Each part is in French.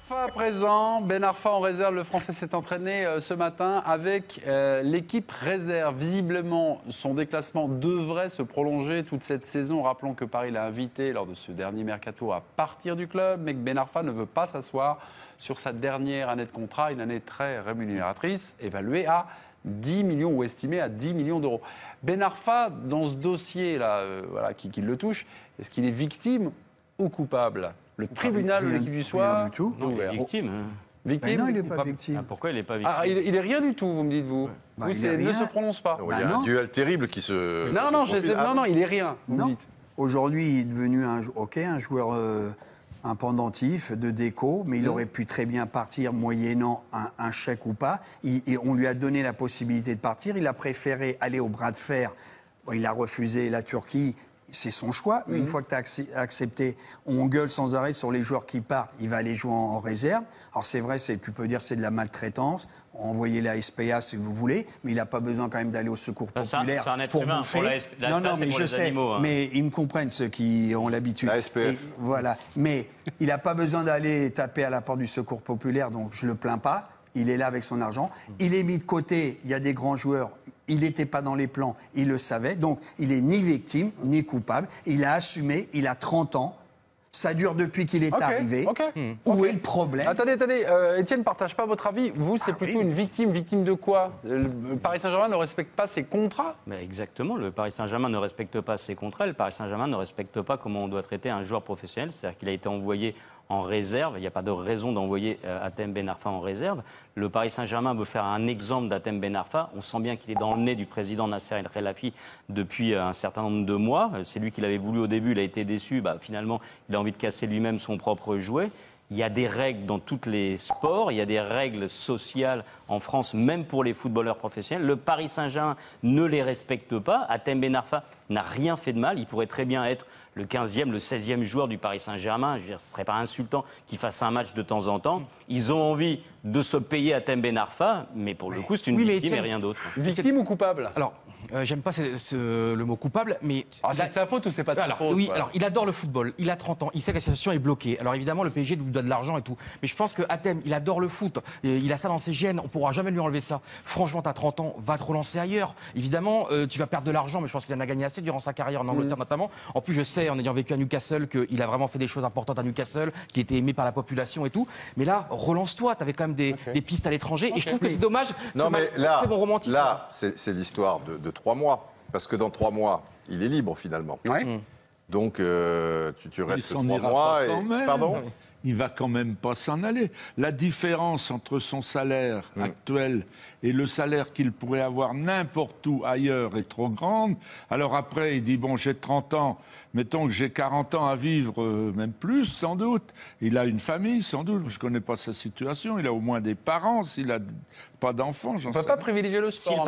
Arfa à présent. Ben Arfa en réserve. Le Français s'est entraîné ce matin avec l'équipe réserve. Visiblement, son déclassement devrait se prolonger toute cette saison. Rappelons que Paris l'a invité lors de ce dernier mercato à partir du club, mais que Ben Arfa ne veut pas s'asseoir sur sa dernière année de contrat, une année très rémunératrice, évaluée à 10 millions ou estimée à 10 millions d'euros. Ben Arfa, dans ce dossier-là, qui le touche, est-ce qu'il est victime ou coupable? Le tribunal de l'équipe du soir. Rien du tout. Non, il est victime. Victime? Ben non, il n'est pas victime. Ah, pourquoi il n'est pas victime? Il est rien du tout, vous me dites, vous. Bah, Vous, il est ne rien. se prononce pas. Il y a un duel terrible qui se. Non, il est rien. Vous me Non. dites. Aujourd'hui, il est devenu un joueur un pendentif de déco, mais il aurait pu très bien partir moyennant un chèque ou pas. Et on lui a donné la possibilité de partir. Il a préféré aller au bras de fer. Bon, il a refusé la Turquie. C'est son choix. Mais une fois que tu as accepté, on gueule sans arrêt sur les joueurs qui partent. Il va aller jouer en réserve. Alors c'est vrai, tu peux dire c'est de la maltraitance. Envoyez-le à SPA si vous voulez, mais il n'a pas besoin quand même d'aller au secours populaire c'est un être pour humain. bouffer. La Non, SPA, mais c'est pour je les sais, animaux, hein. mais ils me comprennent ceux qui ont l'habitude. La SPF. Et voilà, mais il n'a pas besoin d'aller taper à la porte du secours populaire, donc je le plains pas. Il est là avec son argent. Il est mis de côté. Il y a des grands joueurs. Il n'était pas dans les plans. Il le savait. Donc, il est ni victime, ni coupable. Il a assumé. Il a 30 ans. Ça dure depuis qu'il est arrivé. Où est le problème? Attendez, Étienne ne partage pas votre avis. Vous, c'est plutôt une victime. Victime de quoi? Le Paris Saint-Germain ne respecte pas ses contrats? Mais exactement, le Paris Saint-Germain ne respecte pas ses contrats. Le Paris Saint-Germain ne respecte pas comment on doit traiter un joueur professionnel. C'est-à-dire qu'il a été envoyé en réserve. Il n'y a pas de raison d'envoyer Hatem Ben Arfa en réserve. Le Paris Saint-Germain veut faire un exemple d'Hatem Ben Arfa. On sent bien qu'il est dans le nez du président Nasser El Khelaifi depuis un certain nombre de mois. C'est lui qui l'avait voulu au début. Il a été déçu. Finalement, il a envie de casser lui-même son propre jouet. Il y a des règles dans tous les sports, il y a des règles sociales en France, même pour les footballeurs professionnels. Le Paris Saint-Germain ne les respecte pas. Hatem Ben Arfa n'a rien fait de mal. Il pourrait très bien être le 15e, le 16e joueur du Paris Saint-Germain. Je veux dire, ce ne serait pas insultant qu'il fasse un match de temps en temps. Ils ont envie de se payer Hatem Ben Arfa, mais pour le coup, c'est une victime et rien d'autre. Victime ou coupable? Alors, j'aime pas le mot coupable, mais... c'est de sa faute ou c'est pas de sa faute? Oui, voilà. alors il adore le football, il a 30 ans, il sait que la situation est bloquée. Alors évidemment, le PSG lui doit de l'argent et tout. Mais je pense que Hatem, il adore le foot, il a ça dans ses gènes, on pourra jamais lui enlever ça. Franchement, t'as 30 ans, va te relancer ailleurs. Évidemment, tu vas perdre de l'argent, mais je pense qu'il en a gagné assez durant sa carrière en Angleterre notamment. En plus, je sais, en ayant vécu à Newcastle, qu'il a vraiment fait des choses importantes à Newcastle, qu'il était aimé par la population et tout. Mais là, relance-toi, t'avais quand même des pistes à l'étranger. Et je trouve que c'est dommage. Non, mais là, bon romantisme. c'est l'histoire de 3 mois. Parce que dans 3 mois, il est libre finalement. Ouais. Donc, tu restes 3 ira mois. pas quand même. Pardon? Il va quand même pas s'en aller. La différence entre son salaire actuel et le salaire qu'il pourrait avoir n'importe où ailleurs est trop grande. Alors après, il dit, bon, j'ai 30 ans, mettons que j'ai 40 ans à vivre, même plus, sans doute. Il a une famille, sans doute. Je connais pas sa situation. Il a au moins des parents. S'il a pas d'enfants, j'en sais. On ne peut pas privilégier le sport. Si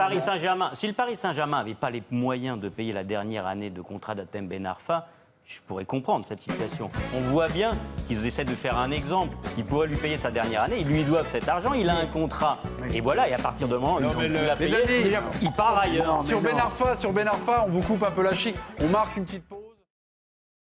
le Paris Saint-Germain n'avait pas les moyens de payer la dernière année de contrat d'Hatem Ben Arfa, je pourrais comprendre cette situation. On voit bien qu'ils essaient de faire un exemple, parce qu'ils pourraient lui payer sa dernière année, ils lui doivent cet argent, il a un contrat. Et voilà, et à partir de moment où il l'a payé, il part ailleurs. Sur Ben Arfa, on vous coupe un peu la chic. On marque une petite pause.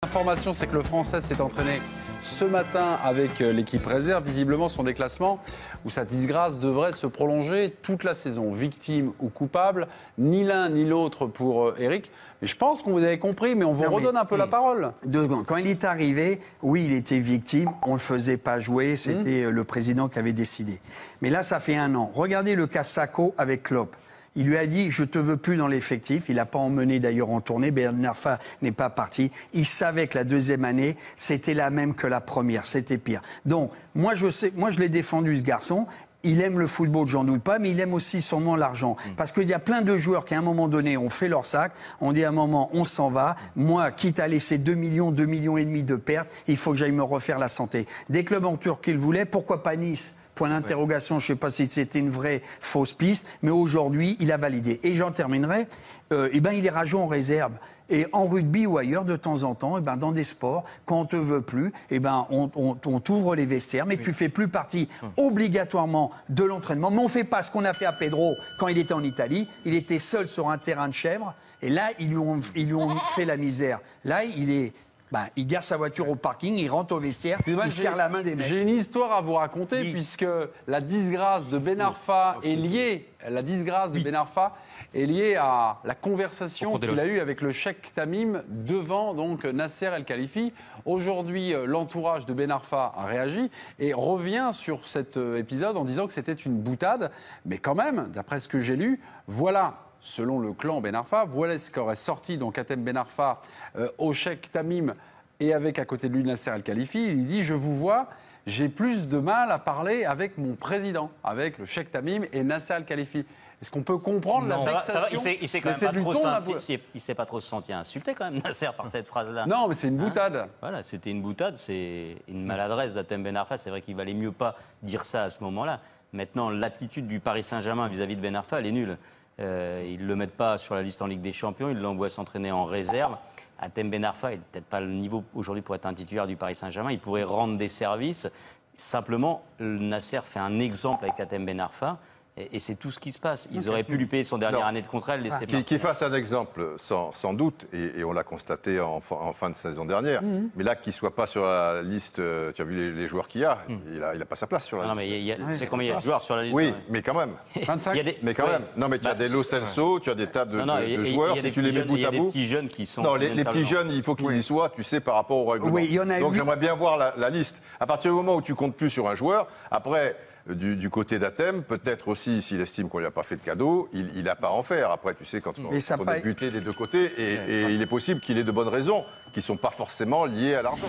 L'information, c'est que le Français s'est entraîné ce matin avec l'équipe réserve. Visiblement, son déclassement ou sa disgrâce devrait se prolonger toute la saison. Victime ou coupable, ni l'un ni l'autre pour Eric. Mais je pense qu'on vous avait compris, mais on vous redonne un peu la parole. 2 secondes. Quand il est arrivé, oui, il était victime. On ne le faisait pas jouer. C'était le président qui avait décidé. Mais là, ça fait 1 an. Regardez le cas Sakho avec Klopp. Il lui a dit, je te veux plus dans l'effectif. Il n'a pas emmené d'ailleurs en tournée. Ben Arfa n'est pas parti. Il savait que la 2e année, c'était la même que la première. C'était pire. Donc, moi, je l'ai défendu, ce garçon. Il aime le football, j'en doute pas, mais il aime aussi sûrement l'argent. Parce qu'il y a plein de joueurs qui, à un moment donné, ont fait leur sac. On dit à un moment, on s'en va. Moi, quitte à laisser 2 millions et demi de pertes, il faut que j'aille me refaire la santé. Des clubs en Turquie le voulaient, pourquoi pas Nice ? Point d'interrogation, je ne sais pas si c'était une vraie fausse piste, mais aujourd'hui, il a validé. Et j'en terminerai, il ira jouer en réserve. Et en rugby ou ailleurs, de temps en temps, dans des sports, quand on ne te veut plus, on t'ouvre les vestiaires, mais tu ne fais plus partie obligatoirement de l'entraînement. Mais on ne fait pas ce qu'on a fait à Pedro quand il était en Italie. Il était seul sur un terrain de chèvre, et là, ils lui ont fait la misère. Là, il est Ben, il gare sa voiture au parking, il rentre au vestiaire, Moi, il serre la main des mecs. J'ai une histoire à vous raconter, Oui. puisque la disgrâce de Ben Arfa est liée. La disgrâce de Ben Arfa est liée à la conversation qu'il a eue avec le cheikh Tamim devant donc Nasser El Khalifi. Aujourd'hui, l'entourage de Ben Arfa a réagi et revient sur cet épisode en disant que c'était une boutade. Mais quand même, d'après ce que j'ai lu, voilà. Selon le clan Ben Arfa, voilà ce qu'aurait sorti donc Hatem Ben Arfa au cheikh Tamim et avec à côté de lui Nasser El Khalifi. Il lui dit « Je vous vois, j'ai plus de mal à parler avec mon président, avec le cheikh Tamim et Nasser El Khalifi. » Est-ce qu'on peut comprendre la vexation? Il s'est quand même pas trop il s'est pas trop senti insulté quand même, Nasser, par cette phrase-là. Non, mais c'est une boutade. Voilà, c'était une boutade, c'est une maladresse d'Hatem Ben Arfa. C'est vrai qu'il valait mieux pas dire ça à ce moment-là. Maintenant, l'attitude du Paris Saint-Germain vis-à-vis de Ben Arfa, elle est nulle. Ils ne le mettent pas sur la liste en Ligue des Champions, ils l'envoient s'entraîner en réserve. Hatem Ben Arfa, il n'a peut-être pas le niveau aujourd'hui pour être un titulaire du Paris Saint-Germain. Il pourrait rendre des services. Simplement, Nasser fait un exemple avec Hatem Ben Arfa. Et c'est tout ce qui se passe. Ils auraient pu lui payer son dernière année de contrat, le laisser partir. Qu'il fasse un exemple, sans doute, et on l'a constaté en fin de saison dernière, mais là, qu'il ne soit pas sur la liste, tu as vu les joueurs qu'il y a, il n'a pas sa place sur la liste. Mais c'est combien il y a de joueurs sur la liste? Oui, mais quand même. 25. Mais quand même. Non, mais tu as des Lo Celso, tu as des tas de joueurs, si tu les mets bout à bout. Il y a des petits jeunes qui sont... Non, les petits jeunes, il faut qu'ils y soient, tu sais, par rapport au règlement. Oui, il y en a Donc eu. j'aimerais bien voir la liste. À partir du moment où tu comptes plus sur un joueur, après... Du côté d'Hatem, peut-être aussi, s'il estime qu'on lui a pas fait de cadeau, il n'a pas à en faire. Après, tu sais, quand on est buté des deux côtés, et il est possible qu'il ait de bonnes raisons qui ne sont pas forcément liées à l'argent.